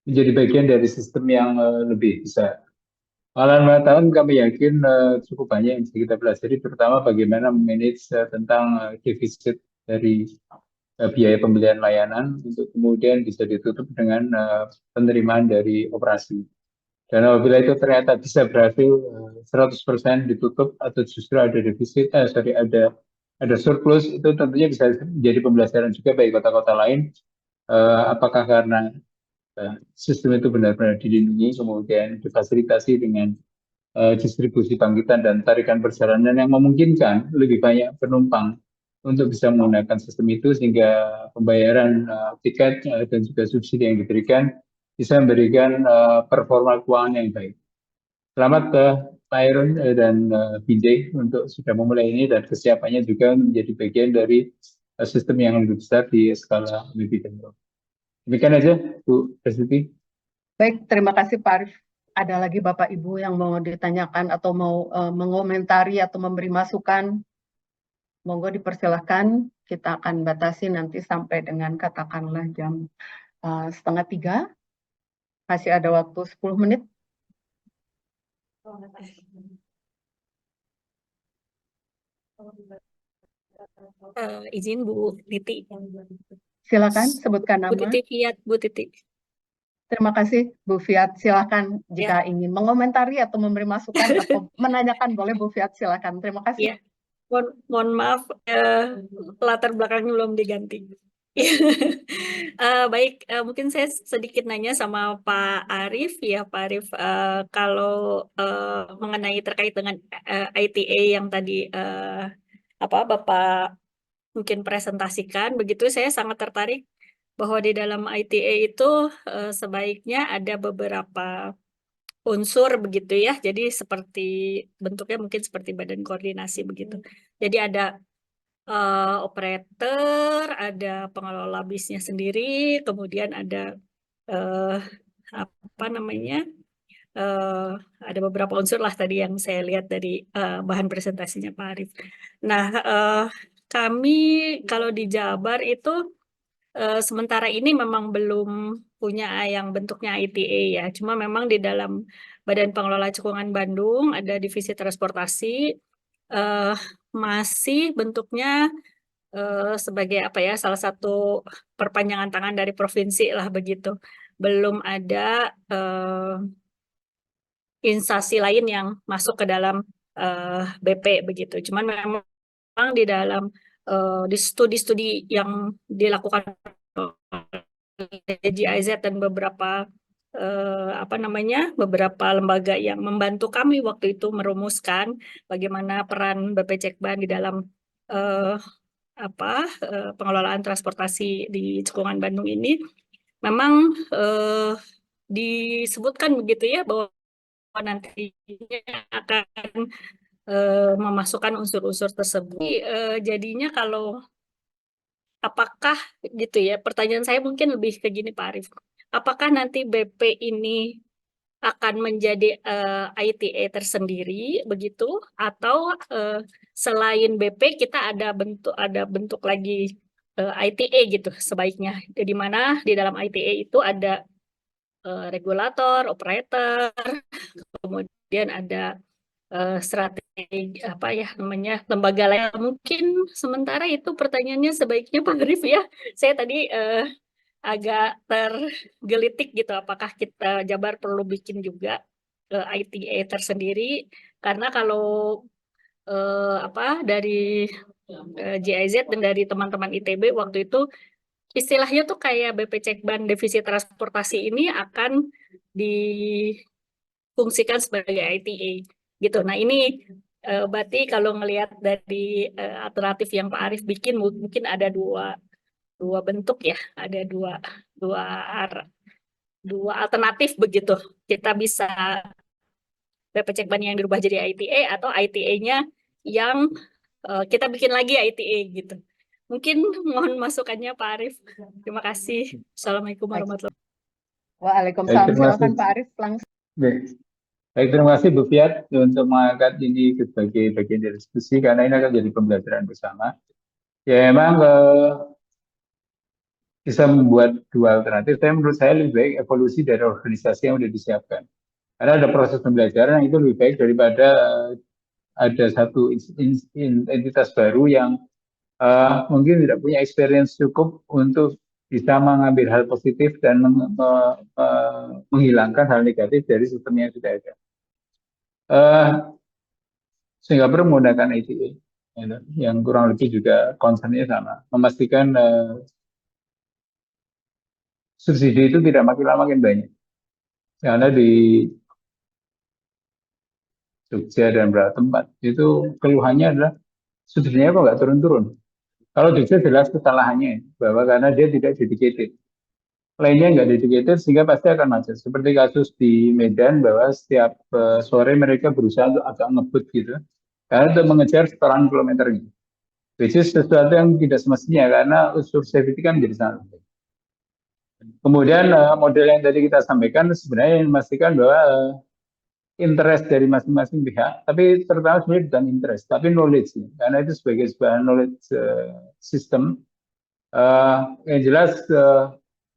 menjadi bagian dari sistem yang lebih besar. Malah 5 tahun kami yakin cukup banyak yang bisa kita pelajari, terutama bagaimana memanage tentang defisit dari biaya pembelian layanan untuk kemudian bisa ditutup dengan penerimaan dari operasi. Dan apabila itu ternyata bisa berhasil 100% ditutup atau justru ada defisit, ada surplus, itu tentunya bisa menjadi pembelajaran juga bagi kota-kota lain. Apakah karena sistem itu benar-benar dilindungi, kemudian difasilitasi dengan distribusi bangkitan dan tarikan perjalanan yang memungkinkan lebih banyak penumpang untuk bisa menggunakan sistem itu, sehingga pembayaran tiket dan juga subsidi yang diberikan bisa memberikan performa keuangan yang baik. Selamat ke Pak Irun dan Binjai untuk sudah memulai ini dan kesiapannya juga menjadi bagian dari sistem yang lebih besar di skala lebih general. Demikian aja, Bu Presidi. Baik, terima kasih Pak Arief. Ada lagi Bapak Ibu yang mau ditanyakan atau mau mengomentari atau memberi masukan? Monggo dipersilahkan. Kita akan batasi nanti sampai dengan katakanlah jam 2:30. Masih ada waktu 10 menit. Izin Bu Titi. Silakan sebutkan Bu nama. Titi Fiat, Bu Titi. Terima kasih Bu Fiat. Silakan jika ingin mengomentari atau memberi masukan atau menanyakan, boleh Bu Fiat, silakan. Terima kasih. Ya, mohon maaf latar belakangnya belum diganti. Baik, mungkin saya sedikit nanya sama Pak Arief ya, Pak Arief, kalau mengenai terkait dengan ITA yang tadi Bapak mungkin presentasikan, begitu saya sangat tertarik bahwa di dalam ITA itu sebaiknya ada beberapa unsur begitu ya, jadi seperti bentuknya mungkin seperti badan koordinasi begitu. Jadi ada operator, ada pengelola bisnya sendiri, kemudian ada ada beberapa unsur lah tadi yang saya lihat dari bahan presentasinya Pak Arief. Nah, kami kalau di Jabar itu sementara ini memang belum punya yang bentuknya ITA ya. Cuma memang di dalam Badan Pengelola Cekungan Bandung ada divisi transportasi, masih bentuknya sebagai salah satu perpanjangan tangan dari provinsi lah begitu. Belum ada instansi lain yang masuk ke dalam BP begitu. Cuman memang di dalam di studi-studi yang dilakukan GIZ dan beberapa beberapa lembaga yang membantu kami waktu itu merumuskan bagaimana peran BP Cekban di dalam pengelolaan transportasi di Cekungan Bandung ini, memang disebutkan begitu ya bahwa nantinya akan memasukkan unsur-unsur tersebut. Jadinya kalau apakah gitu ya, pertanyaan saya mungkin lebih ke gini Pak Arief, apakah nanti BP ini akan menjadi ITA tersendiri begitu, atau selain BP kita ada bentuk lagi ITA gitu sebaiknya, di mana di dalam ITA itu ada regulator, operator, kemudian ada strategi lembaga lain. Mungkin sementara itu pertanyaannya sebaiknya Pak Arief ya. Saya tadi agak tergelitik gitu, apakah kita Jabar perlu bikin juga ITA tersendiri, karena kalau dari GIZ dan dari teman-teman ITB waktu itu istilahnya tuh kayak BP Cekban defisit transportasi ini akan difungsikan sebagai ITA gitu. Nah ini berarti kalau ngelihat dari alternatif yang Pak Arief bikin, mungkin ada dua bentuk ya, ada dua alternatif begitu. Kita bisa BP Cekban yang dirubah jadi ITA, atau ITA-nya yang kita bikin lagi ITA gitu. Mungkin mohon masukannya Pak Arief. Terima kasih. Assalamualaikum warahmatullahi wabarakatuh. Waalaikumsalam. Silakan Pak Arief langsung. Baik, terima kasih Bu Fiat untuk mengangkat ini sebagai bagian dari diskusi, karena ini akan jadi pembelajaran bersama. Ya memang bisa membuat dua alternatif, tapi menurut saya lebih baik evolusi dari organisasi yang sudah disiapkan. Karena ada proses pembelajaran yang itu lebih baik daripada ada satu entitas baru yang mungkin tidak punya experience cukup untuk bisa mengambil hal positif dan menghilangkan hal negatif dari sistem yang sudah ada. Singapura menggunakan ITA, yang kurang lebih juga concernnya sama, memastikan subsidi itu tidak makin lama makin banyak. Karena di Jogja dan beberapa tempat itu keluhannya adalah subsidinya kok nggak turun-turun. Kalau Jogja jelas kesalahannya bahwa karena dia tidak dedicated, lainnya nggak dedicated sehingga pasti akan macet. Seperti kasus di Medan bahwa setiap sore mereka berusaha untuk agak ngebut gitu, karena untuk mengejar setoran kilometernya. Which is sesuatu yang tidak semestinya karena unsur safety kan menjadi sangat penting. Kemudian model yang tadi kita sampaikan sebenarnya memastikan bahwa interest dari masing-masing pihak, tapi terutama sebenarnya bukan interest, tapi knowledge, karena itu sebagai sebuah knowledge system. Yang jelas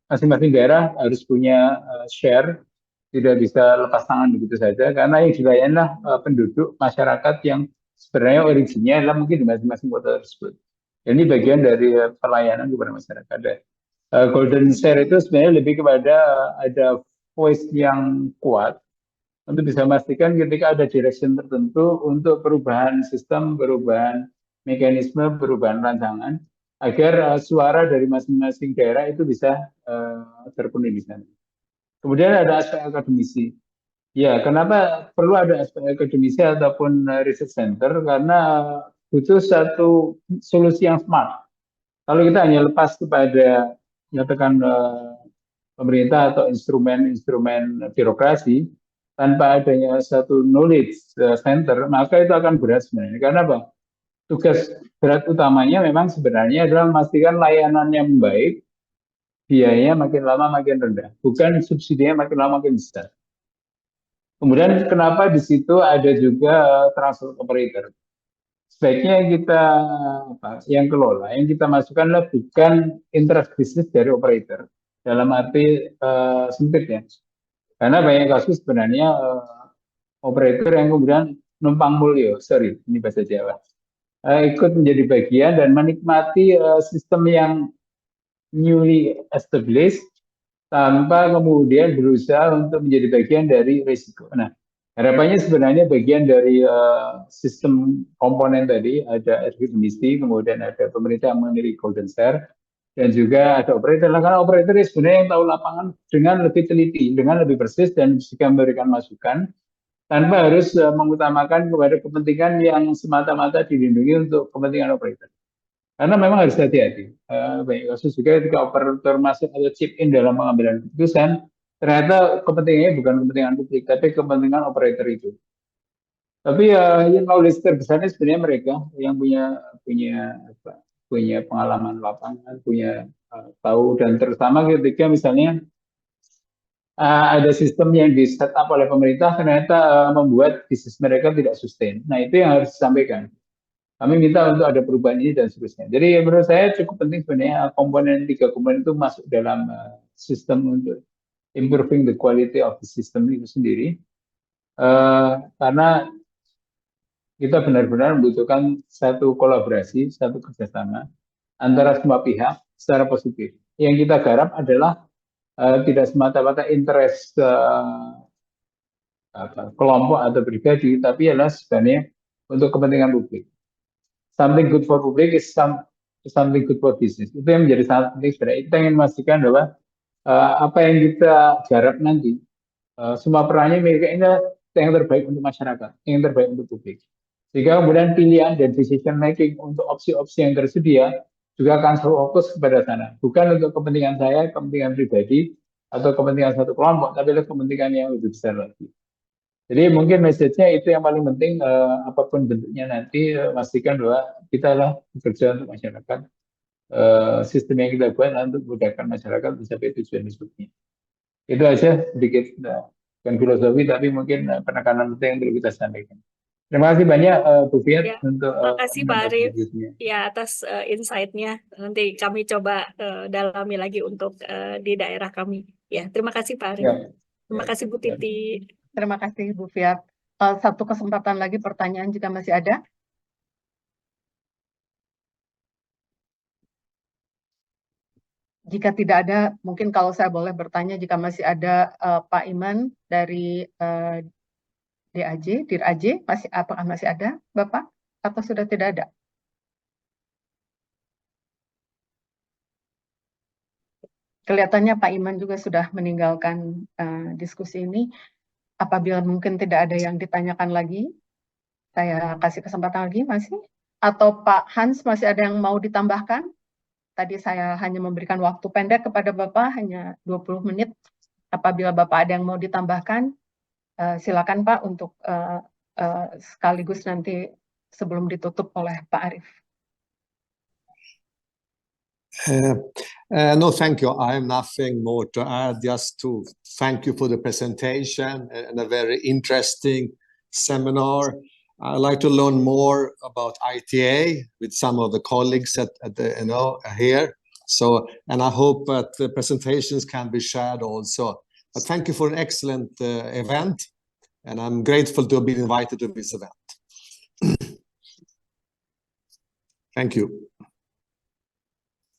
masing-masing daerah harus punya share, tidak bisa lepas tangan begitu saja, karena yang dilayanilah penduduk masyarakat yang sebenarnya originnya adalah mungkin di masing-masing kota tersebut. Ini bagian dari pelayanan kepada masyarakat. Golden share itu sebenarnya lebih kepada ada voice yang kuat untuk bisa memastikan ketika ada direction tertentu untuk perubahan sistem, perubahan mekanisme, perubahan rancangan, agar suara dari masing-masing daerah itu bisa terpenuhi di sana. Kemudian ada aspek akademisi. Ya, kenapa perlu ada aspek akademisi ataupun research center? Karena butuh satu solusi yang smart. Kalau kita hanya lepas kepada nyatakan pemerintah atau instrumen-instrumen birokrasi tanpa adanya satu knowledge center, maka itu akan berat sebenarnya. Karena apa? Tugas berat utamanya memang sebenarnya adalah memastikan layanan yang baik, biayanya makin lama makin rendah, bukan subsidinya makin lama makin besar. Kemudian kenapa di situ ada juga transport operator? Sebaiknya yang kita yang kelola, yang kita masukkan adalah bukan interest bisnis dari operator dalam arti sempit ya. Karena banyak kasus sebenarnya operator yang kemudian numpang mulio, sorry ini bahasa Jawa, ikut menjadi bagian dan menikmati sistem yang newly established tanpa kemudian berusaha untuk menjadi bagian dari risiko. Nah, harapannya sebenarnya bagian dari sistem komponen tadi, ada RVMISTI, kemudian ada pemerintah yang memiliki golden share, dan juga ada operator. Karena operator sebenarnya yang tahu lapangan dengan lebih teliti, dengan lebih persis, dan bisa memberikan masukan, tanpa harus mengutamakan kepada kepentingan yang semata-mata dilindungi untuk kepentingan operator. Karena memang harus hati-hati. Banyak kasus juga ketika operator masuk atau chip in dalam pengambilan keputusan, ternyata kepentingannya bukan kepentingan publik, tapi kepentingan operator itu. Tapi yang knowledge terbesarnya sebenarnya mereka yang punya pengalaman lapangan, punya tahu, dan terutama ketika misalnya ada sistem yang di setup oleh pemerintah ternyata membuat bisnis mereka tidak sustain. Nah itu yang harus disampaikan. Kami minta untuk ada perubahan ini dan seterusnya. Jadi menurut saya cukup penting sebenarnya tiga komponen itu masuk dalam sistem untuk improving the quality of the system itu sendiri. Karena kita benar-benar membutuhkan satu kolaborasi, satu kerjasama antara semua pihak secara positif. Yang kita garap adalah tidak semata-mata interest kelompok atau pribadi, tapi adalah sebenarnya untuk kepentingan publik. Something good for public is something good for business. Itu yang menjadi sangat penting sebenarnya. Kita ingin memastikan bahwa apa yang kita garap nanti, semua perannya miliknya yang terbaik untuk masyarakat, yang terbaik untuk publik. Sehingga kemudian pilihan dan decision making untuk opsi-opsi yang tersedia juga akan selalu fokus kepada sana. Bukan untuk kepentingan saya, kepentingan pribadi, atau kepentingan satu kelompok, tapi untuk kepentingan yang lebih besar lagi. Jadi mungkin message-nya itu yang paling penting, apapun bentuknya nanti, pastikan bahwa kita lah bekerja untuk masyarakat. Sistem yang kita buat untuk memudahkan masyarakat mencapai tujuan tersebut. Itu aja sedikit, bukan filosofi, tapi mungkin penekanan penting yang perlu kita sampaikan. Terima kasih banyak Bu Fiat Ya, untuk makasih Pak Arif kontribusinya. ya atas insight-nya. Nanti kami coba dalami lagi untuk di daerah kami. Ya, terima kasih Pak Arif. Ya, Terima kasih Bu ya. Titi. Terima kasih Bu Fiat. Satu kesempatan lagi pertanyaan jika masih ada. Jika tidak ada, mungkin kalau saya boleh bertanya, jika masih ada Pak Iman dari DAJ, Dir AJ, apakah masih ada Bapak? Atau sudah tidak ada? Kelihatannya Pak Iman juga sudah meninggalkan diskusi ini. Apabila mungkin tidak ada yang ditanyakan lagi, saya kasih kesempatan lagi masih. Atau Pak Hans masih ada yang mau ditambahkan? Tadi saya hanya memberikan waktu pendek kepada Bapak, hanya 20 menit. Apabila Bapak ada yang mau ditambahkan, silakan Pak untuk sekaligus nanti sebelum ditutup oleh Pak Arif. No, thank you. I have nothing more to add, just to thank you for the presentation and a very interesting seminar. I'd like to learn more about ITA with some of the colleagues at the, here. So, and I hope that the presentations can be shared also. But thank you for an excellent event, and I'm grateful to have been invited to this event. Thank you.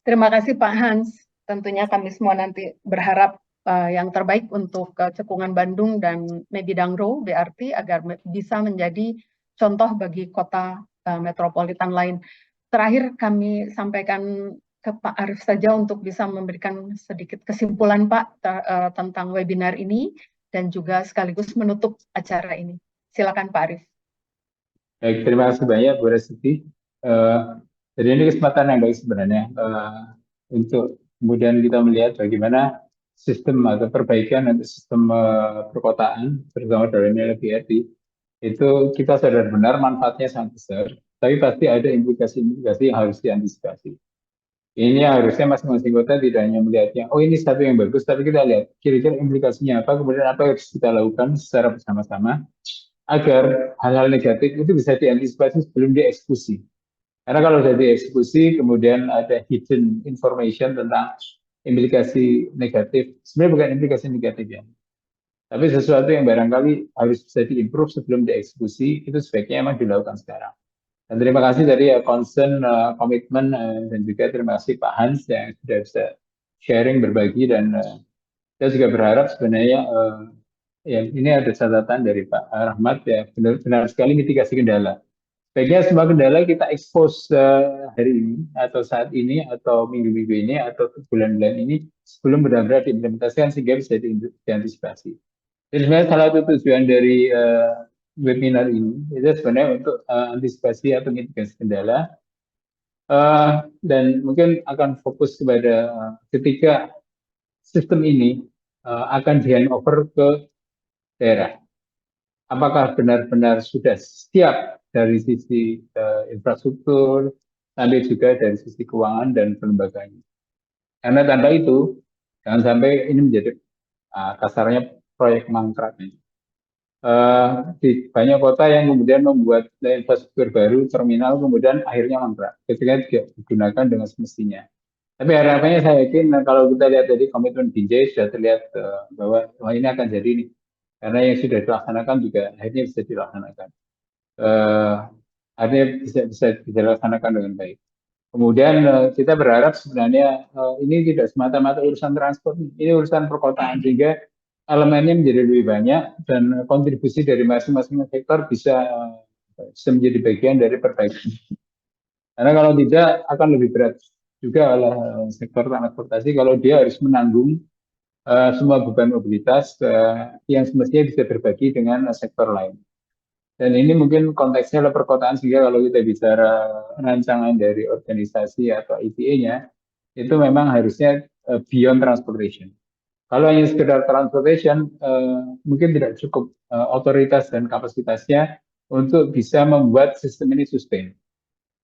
Terima kasih Pak Hans. Tentunya kami semua nanti berharap yang terbaik untuk Cekungan Bandung dan Medidangro BRT agar bisa menjadi contoh bagi kota metropolitan lain. Terakhir kami sampaikan ke Pak Arif saja untuk bisa memberikan sedikit kesimpulan Pak tentang webinar ini dan juga sekaligus menutup acara ini. Silakan Pak Arif. Baik, terima kasih banyak Bu Restuti. Jadi ini kesempatan yang baik sebenarnya untuk kemudian kita melihat bagaimana sistem atau perbaikan untuk sistem perkotaan, terutama dalam LBRT, itu kita sadar benar manfaatnya sangat besar, tapi pasti ada implikasi-implikasi yang harus diantisipasi. Ini harusnya masing-masing kota tidak hanya melihatnya, oh ini satu yang bagus, tapi kita lihat kira-kira implikasinya apa, kemudian apa yang harus kita lakukan secara bersama-sama, agar hal-hal negatif itu bisa diantisipasi sebelum dieksekusi. Karena kalau sudah dieksekusi, kemudian ada hidden information tentang implikasi negatif. Sebenarnya bukan implikasi negatif ya, tapi sesuatu yang barangkali harus bisa diimprove sebelum dieksekusi, itu sebaiknya memang dilakukan sekarang. Dan terima kasih tadi ya concern, komitmen, dan juga terima kasih Pak Hans yang sudah bisa sharing, berbagi, dan saya juga berharap sebenarnya ya ini ada catatan dari Pak Rahmat ya, benar sekali mitigasi kendala. Baiknya semua kendala kita expose hari ini atau saat ini atau minggu-minggu ini atau bulan-bulan ini sebelum benar-benar diimplementasikan sehingga bisa diantisipasi. Jadi sebenarnya salah satu tujuan dari webinar ini itu sebenarnya untuk antisipasi atau mitigasi kendala dan mungkin akan fokus kepada ketika sistem ini akan di handover ke daerah. Apakah benar-benar sudah siap dari sisi infrastruktur, sampai juga dari sisi keuangan dan pelembagaannya. Karena tanpa itu, jangan sampai ini menjadi kasarnya proyek mangkrak. Di banyak kota yang kemudian membuat infrastruktur baru, terminal, kemudian akhirnya mangkrak, ketika tidak digunakan dengan semestinya. Tapi harapannya saya yakin kalau kita lihat dari komitmen BJ sudah terlihat bahwa ini akan jadi ini. Karena yang sudah dilaksanakan juga akhirnya bisa dilaksanakan. Artinya bisa dilaksanakan dengan baik. Kemudian kita berharap sebenarnya ini tidak semata-mata urusan transport, ini urusan perkotaan, sehingga elemennya menjadi lebih banyak dan kontribusi dari masing-masing sektor bisa menjadi bagian dari perbaikan. Karena kalau tidak akan lebih berat juga oleh sektor transportasi kalau dia harus menanggung semua beban mobilitas yang semestinya bisa berbagi dengan sektor lain. Dan ini mungkin konteksnya adalah perkotaan, sehingga kalau kita bicara rancangan dari organisasi atau ITA-nya, itu memang harusnya beyond transportation. Kalau hanya sekedar transportation, mungkin tidak cukup otoritas dan kapasitasnya untuk bisa membuat sistem ini sustain.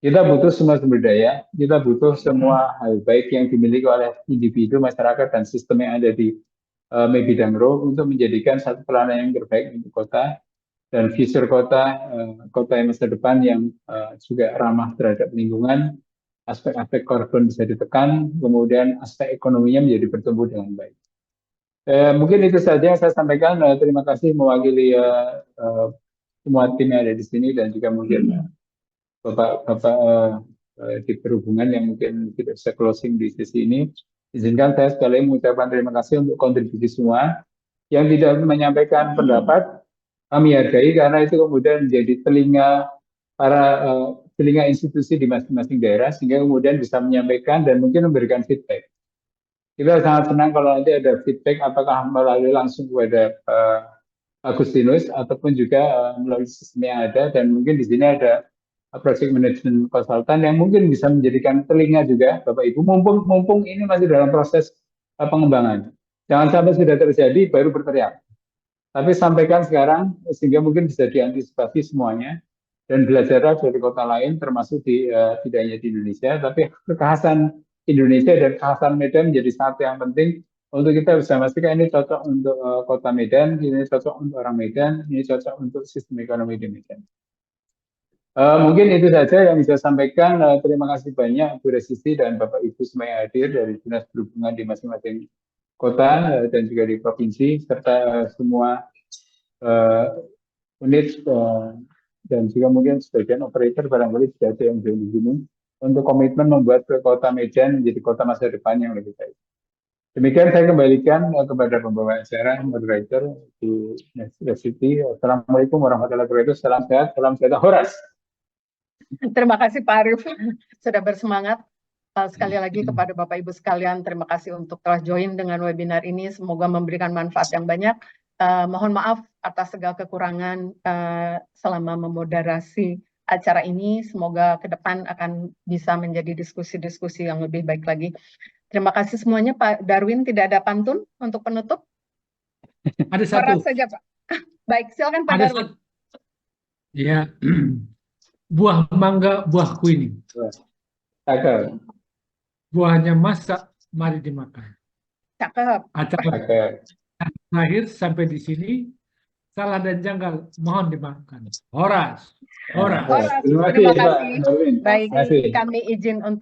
Kita butuh semua sumber daya, kita butuh semua hal baik yang dimiliki oleh individu, masyarakat, dan sistem yang ada di Medidangro untuk menjadikan satu pelayanan yang terbaik untuk kota. dan future kota yang masa depan yang juga ramah terhadap lingkungan, aspek-aspek karbon bisa ditekan, kemudian aspek ekonominya menjadi bertumbuh dengan baik. Mungkin itu saja yang saya sampaikan. Terima kasih mewakili semua tim yang ada di sini dan juga mungkin Bapak-Bapak di perhubungan yang mungkin tidak bisa closing di sesi ini. Izinkan saya sekali mengucapkan terima kasih untuk kontribusi semua. Yang tidak menyampaikan pendapat, kami hargai karena itu kemudian menjadi telinga institusi di masing-masing daerah sehingga kemudian bisa menyampaikan dan mungkin memberikan feedback. Kita sangat senang kalau nanti ada feedback apakah melalui langsung kepada Agustinus ataupun juga melalui sistem yang ada, dan mungkin di sini ada project management consultant yang mungkin bisa menjadikan telinga juga Bapak Ibu mumpung ini masih dalam proses pengembangan. Jangan sampai sudah terjadi baru berteriak. Tapi sampaikan sekarang sehingga mungkin bisa diantisipasi semuanya dan belajar dari kota lain termasuk tidak hanya di Indonesia, tapi kekhasan Indonesia dan kekhasan Medan menjadi satu yang penting untuk kita bisa memastikan ini cocok untuk kota Medan, ini cocok untuk orang Medan, ini cocok untuk sistem ekonomi di Medan. Mungkin itu saja yang bisa saya sampaikan. Terima kasih banyak Bu Resisti dan Bapak Ibu semua yang hadir dari Dinas Perhubungan di masing-masing kota dan juga di provinsi, serta semua unit dan juga mungkin sebagian operator barangkali sudah ada yang di sini untuk komitmen membuat kota Medan menjadi kota masa depan yang lebih baik. Demikian saya kembalikan kepada pembawa acara, moderator di Resisti. Assalamualaikum warahmatullahi wabarakatuh. Salam sehat, salam sejahtera Horas. Terima kasih Pak Arief sudah bersemangat. Sekali lagi kepada Bapak Ibu sekalian, terima kasih untuk telah join dengan webinar ini. Semoga memberikan manfaat yang banyak. Mohon maaf atas segala kekurangan selama memoderasi acara ini. Semoga ke depan akan bisa menjadi diskusi-diskusi yang lebih baik lagi. Terima kasih semuanya. Pak Darwin, tidak ada pantun untuk penutup? Ada satu. Berat saja Pak. Baik, silakan Pak Ada Darwin. satu. Ya, buah mangga, buah kuning. Cakep. Buahnya masak, mari dimakan. Cakep. Acara Cakep. terakhir sampai di sini, salah dan janggal, mohon dimaafkan. Horas. Horas. Horas, Terima kasih terima Pak kasih. Darwin. Baik, Terima kasih. kami izin untuk